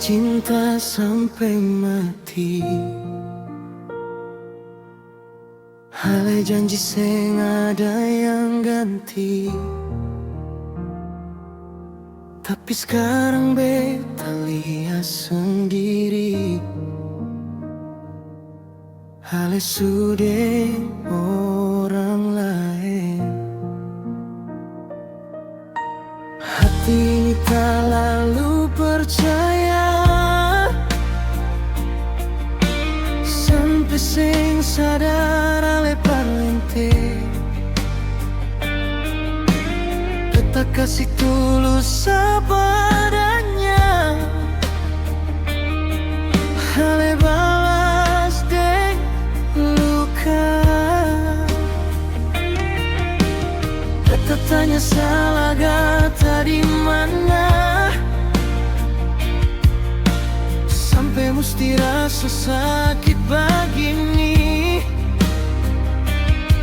cinta sampai mati. Hale janji sing ada yang ganti, tapi sekarang beta lihat sendiri. Hale sudah orang lain. Hati ini tak lalu percaya, sampai sing sadar ale parlente. Beta kasih tulus sabaranya, ale balas deng luka. Beta tanya salah gata di mana, sampai mesti rasa sakit begini.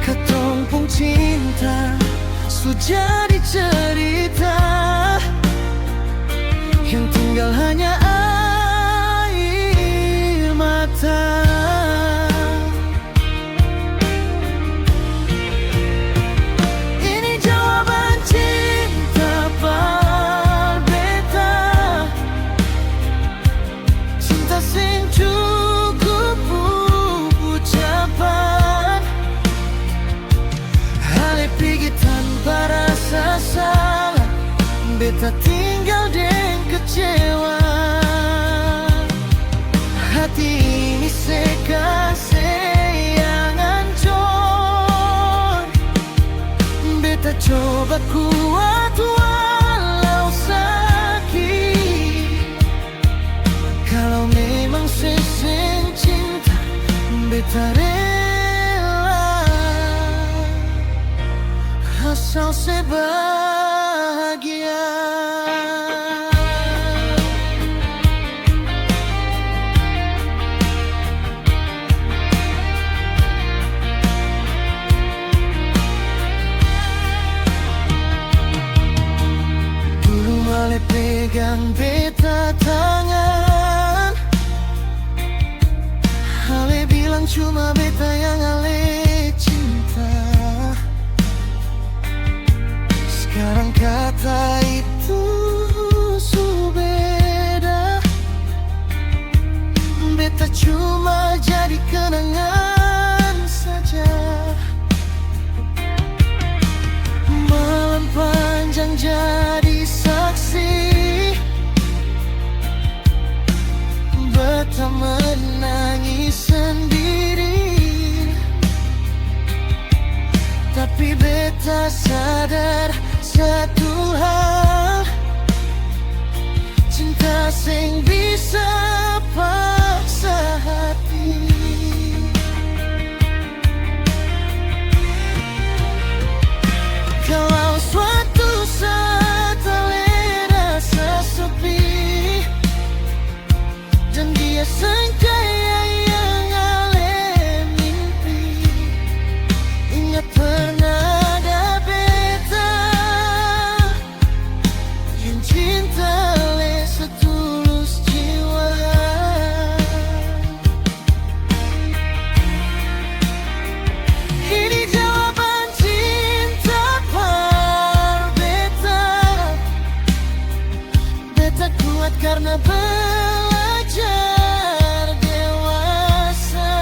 Katong pun cinta sudah jadi cerita, yang tinggal hanya air mata. Ini jawaban cinta par beta, cinta sing cukup ucapan. Hale pergi tanpa rasa salah, beta tinggal dan kecewa. Hati ini sekasih yang hancur. Beta coba kuat walau sakit. Kalau memang seseng cinta, beta rela asal sebahagia. Dulu ale pegang beta tangan, ale bilang cuma beta yang ale cinta. Sekarang kata itu subeda, beta cuma jadi kenangan saja. Malam panjang jadi saksi, beta menangis sendiri. Tapi beta sadar satu hal, cinta sing bisa paksa hati. Kalau suatu saat ale rasa sepi, dan dia sengkaya yang ale mimpi, ingat pernah ada beta yang cinta ale setulus jiwa. Ini jawaban cinta par beta, beta kuat karena belajar dewasa.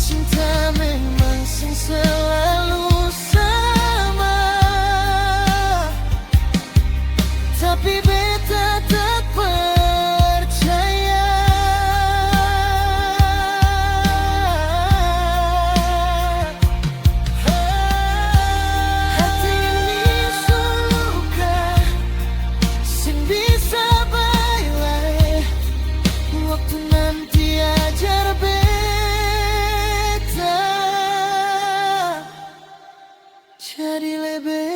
Cinta memang sing selalu sama, tapi beta tak percaya. Hati ini suluka, sing bisa bailai. Waktu nanti ajar beta jadi lebih